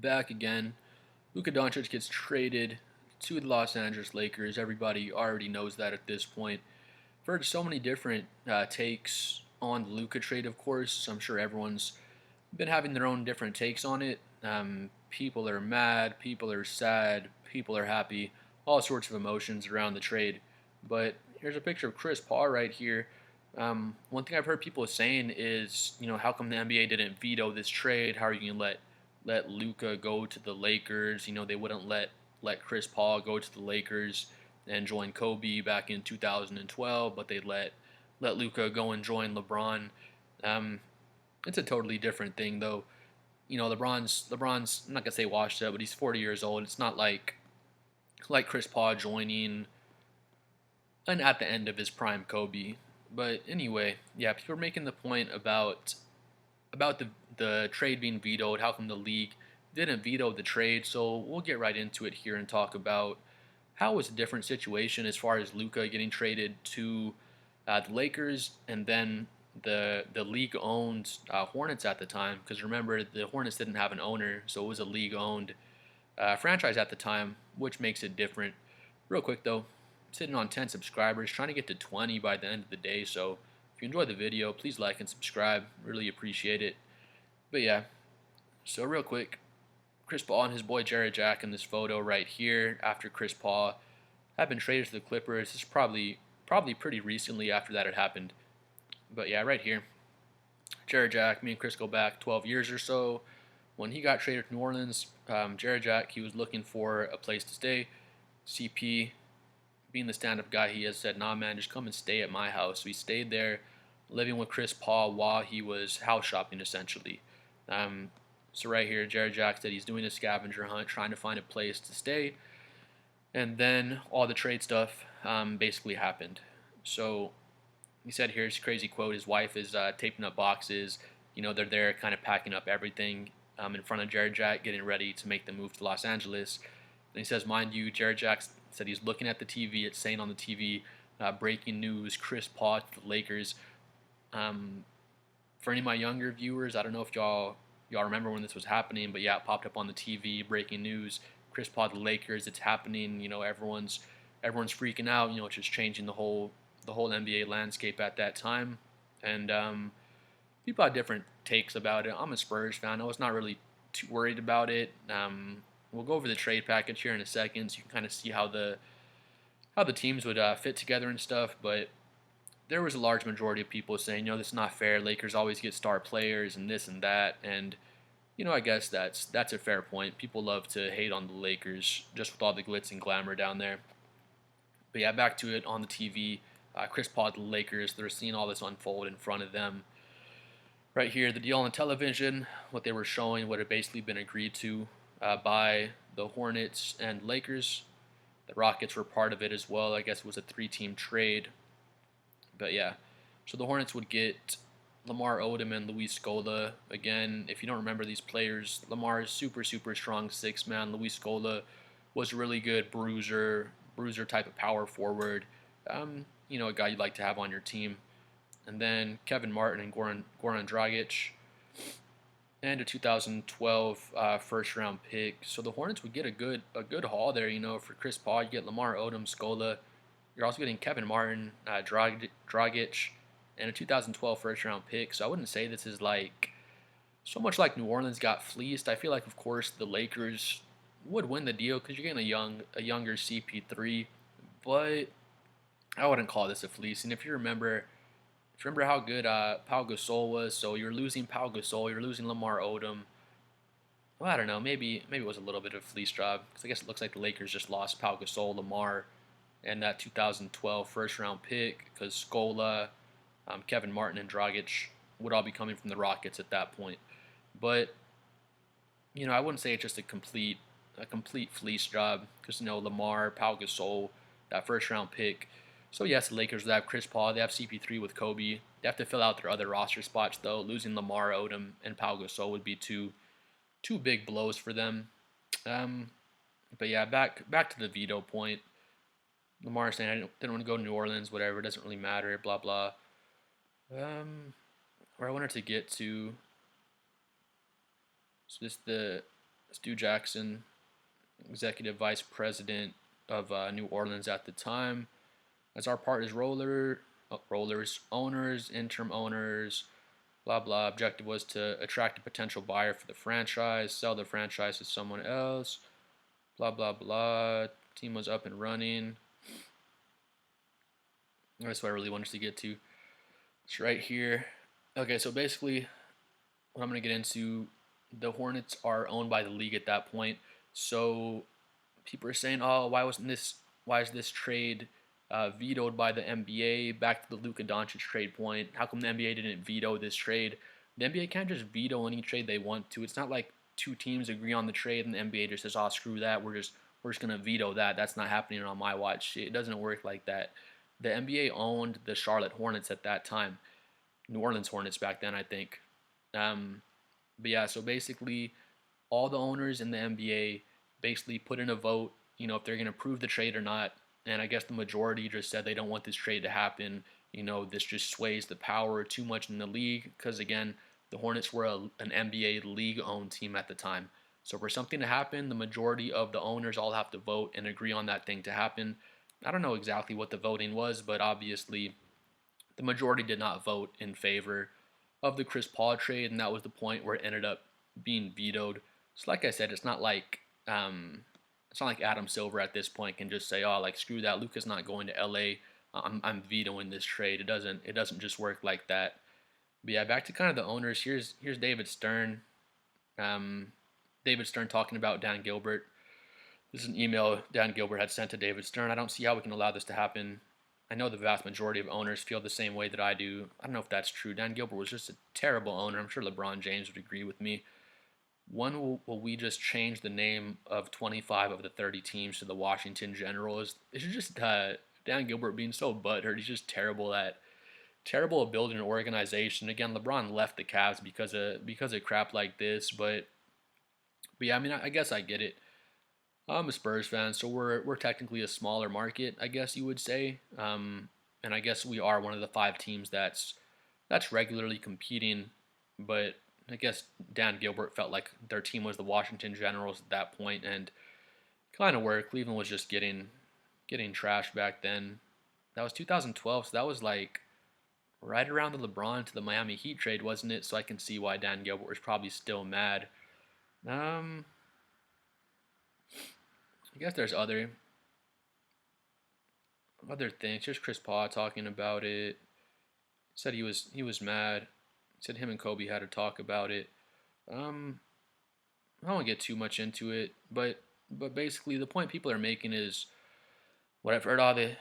Back again. Luka Doncic gets traded to the Los Angeles Lakers. Everybody already knows that at this point. I've heard so many different takes on the Luka trade, of course. I'm sure everyone's been having their own different takes on it. People are mad, people are sad, people are happy, all sorts of emotions around the trade. But here's a picture of Chris Paul right here. One thing I've heard people saying is, how come the NBA didn't veto this trade? How are you going to let Luka go to the Lakers? They wouldn't let Chris Paul go to the Lakers and join Kobe back in 2012, but they let Luka go and join LeBron. Um, it's a totally different thing, though. LeBron's I'm not gonna say washed up, but he's 40 years old. It's not like Chris Paul joining and at the end of his prime Kobe. But anyway, yeah, people are making the point about the trade being vetoed. How come the league didn't veto the trade? So we'll get right into it here and talk about how it was a different situation as far as Luka getting traded to the Lakers, and then the league owned Hornets at the time. Because remember, the Hornets didn't have an owner, so it was a league owned franchise at the time, which makes it different. Real quick though, sitting on 10 subscribers, trying to get to 20 by the end of the day. So if you enjoyed the video, please like and subscribe. Really appreciate it. But yeah, so real quick, Chris Paul and his boy Jared Jack in this photo right here after Chris Paul had been traded to the Clippers. This is probably pretty recently after that had happened. But yeah, right here, Jared Jack, me and Chris go back 12 years or so. When he got traded to New Orleans, Jared Jack, he was looking for a place to stay. CP, being the stand-up guy he has, said, "Nah, man, just come and stay at my house." So he stayed there, living with Chris Paul while he was house shopping, essentially. So right here, Jared Jack said he's doing a scavenger hunt, trying to find a place to stay. And then all the trade stuff basically happened. So he said here's a crazy quote. His wife is taping up boxes. They're there kind of packing up everything in front of Jared Jack, getting ready to make the move to Los Angeles. And he says, mind you, Jared Jack said he's looking at the TV. It's saying on the TV, breaking news, Chris Paul to the Lakers. For any of my younger viewers, I don't know if y'all remember when this was happening, but yeah, it popped up on the TV, breaking news, Chris Paul to the Lakers. It's happening. Everyone's freaking out. It's just changing the whole NBA landscape at that time. And people had different takes about it. I'm a Spurs fan. I was not really too worried about it. We'll go over the trade package here in a second, so you can kind of see how the teams would fit together and stuff. But there was a large majority of people saying, this is not fair. Lakers always get star players and this and that. And I guess that's a fair point. People love to hate on the Lakers just with all the glitz and glamour down there. But yeah, back to it on the TV. Chris Paul, the Lakers, they're seeing all this unfold in front of them. Right here, the deal on television, what they were showing, what had basically been agreed to by the Hornets and Lakers. The Rockets were part of it as well. I guess it was a three-team trade. But yeah, so the Hornets would get Lamar Odom and Luis Scola. Again, if you don't remember these players, Lamar is super, super strong six-man. Luis Scola was a really good bruiser type of power forward. A guy you'd like to have on your team. And then Kevin Martin and Goran Dragic, and a 2012 first-round pick. So the Hornets would get a good haul there. For Chris Paul, you get Lamar Odom, Scola. You're also getting Kevin Martin, Dragic, and a 2012 first-round pick. So I wouldn't say this is like so much like New Orleans got fleeced. I feel like, of course, the Lakers would win the deal because you're getting a younger CP3, but I wouldn't call this a fleece. And if you remember how good Pau Gasol was, so you're losing Pau Gasol, you're losing Lamar Odom. Well, I don't know. Maybe it was a little bit of a fleece job because I guess it looks like the Lakers just lost Pau Gasol, Lamar, and that 2012 first-round pick because Scola, Kevin Martin, and Dragic would all be coming from the Rockets at that point. But I wouldn't say it's just a complete fleece job because Lamar, Pau Gasol, that first-round pick. So yes, the Lakers would have Chris Paul. They have CP3 with Kobe. They have to fill out their other roster spots though. Losing Lamar Odom and Pau Gasol would be two big blows for them. But yeah, back to the veto point. Lamar saying I didn't want to go to New Orleans, whatever. It doesn't really matter. Blah blah. Where I wanted to get to. So this Stu Jackson, executive vice president of New Orleans at the time. As our part is rollers, owners, interim owners, blah blah. Objective was to attract a potential buyer for the franchise, sell the franchise to someone else, blah blah blah. Team was up and running. That's what I really wanted to get to. It's right here. Okay, so basically, what I'm going to get into, the Hornets are owned by the league at that point. So people are saying, "Oh, Why is this trade vetoed by the NBA?" Back to the Luka Doncic trade point. How come the NBA didn't veto this trade? The NBA can't just veto any trade they want to. It's not like two teams agree on the trade and the NBA just says, "Oh, screw that. We're just gonna veto that." That's not happening on my watch. It doesn't work like that. The NBA owned the Charlotte Hornets at that time, New Orleans Hornets back then, I think. Um, but yeah, so basically, all the owners in the NBA basically put in a vote, if they're going to approve the trade or not. And I guess the majority just said they don't want this trade to happen. This just sways the power too much in the league because, again, the Hornets were an NBA league owned team at the time. So for something to happen, the majority of the owners all have to vote and agree on that thing to happen. I don't know exactly what the voting was, but obviously the majority did not vote in favor of the Chris Paul trade, and that was the point where it ended up being vetoed. So, like I said, it's not like Adam Silver at this point can just say, "Oh, like screw that, Luka's not going to LA. I'm vetoing this trade." It doesn't just work like that. But yeah, back to kind of the owners. Here's David Stern. Um, David Stern talking about Dan Gilbert. This is an email Dan Gilbert had sent to David Stern. I don't see how we can allow this to happen. I know the vast majority of owners feel the same way that I do. I don't know if that's true. Dan Gilbert was just a terrible owner. I'm sure LeBron James would agree with me. One, will we just change the name of 25 of the 30 teams to the Washington Generals? It's just Dan Gilbert being so butthurt. He's just terrible at building an organization. Again, LeBron left the Cavs because of crap like this. But yeah, I mean, I guess I get it. I'm a Spurs fan, so we're technically a smaller market, I guess you would say. And I guess we are one of the five teams that's regularly competing. But I guess Dan Gilbert felt like their team was the Washington Generals at that point, and kind of where Cleveland was just getting trashed back then. That was 2012, so that was like right around the LeBron to the Miami Heat trade, wasn't it? So I can see why Dan Gilbert was probably still mad. Um, I guess there's other things. Here's Chris Paul talking about it. Said he was mad. Said him and Kobe had to talk about it. Um, I don't want to get too much into it, but basically the point people are making is what I've heard. All the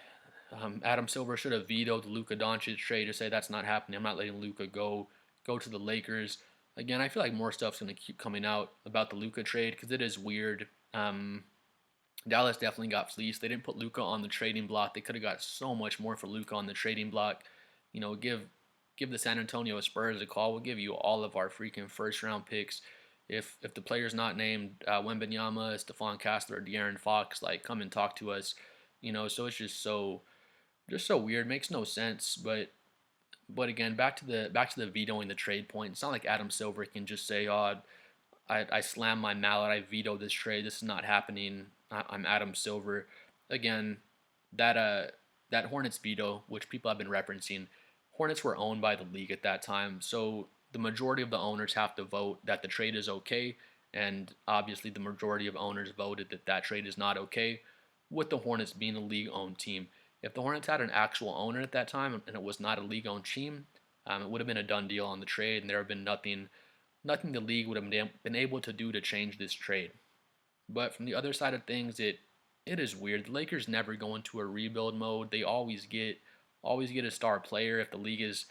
Adam Silver should have vetoed the Luka Doncic trade to say that's not happening. I'm not letting Luka go to the Lakers. Again, I feel like more stuff's going to keep coming out about the Luka trade because it is weird. Dallas definitely got fleeced. They didn't put Luka on the trading block. They could have got so much more for Luka on the trading block. Give the San Antonio Spurs a call. We'll give you all of our freaking first round picks. If the player's not named Wembenyama, Stephon Castler, or De'Aaron Fox, like come and talk to us. So it's just so weird. Makes no sense. But again, back to the vetoing the trade point. It's not like Adam Silver can just say, "Oh, I slammed my mallet. I vetoed this trade. This is not happening. I'm Adam Silver." Again, that Hornets veto, which people have been referencing, Hornets were owned by the league at that time, so the majority of the owners have to vote that the trade is okay, and obviously the majority of owners voted that that trade is not okay, with the Hornets being a league-owned team. If the Hornets had an actual owner at that time and it was not a league-owned team, it would have been a done deal on the trade, and there have been nothing the league would have been able to do to change this trade. But from the other side of things, it is weird. The Lakers never go into a rebuild mode. They always get a star player. If the league is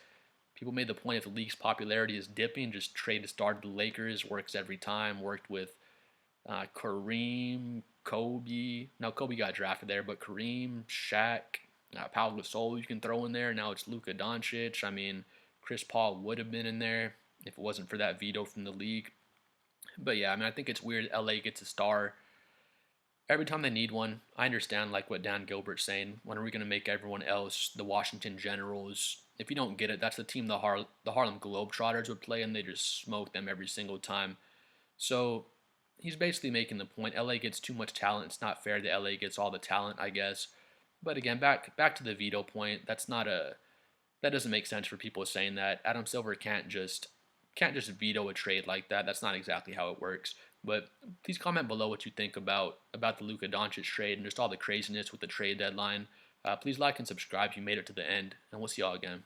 People made the point if the league's popularity is dipping, just trade the star to the Lakers. Works every time. Worked with Kareem, Kobe. Now Kobe got drafted there, but Kareem, Shaq, Pau Gasol you can throw in there. Now it's Luka Doncic. I mean, Chris Paul would have been in there if it wasn't for that veto from the league. But yeah, I mean, I think it's weird LA gets a star every time they need one. I understand like what Dan Gilbert's saying. When are we going to make everyone else the Washington Generals? If you don't get it, that's the team the Harlem Globetrotters would play, and they just smoke them every single time. So he's basically making the point LA gets too much talent. It's not fair that LA gets all the talent, I guess. But again, back to the veto point. That doesn't make sense for people saying that. Adam Silver can't just veto a trade like that. That's not exactly how it works. But please comment below what you think about the Luka Doncic trade and just all the craziness with the trade deadline. Please like and subscribe if you made it to the end, and we'll see y'all again.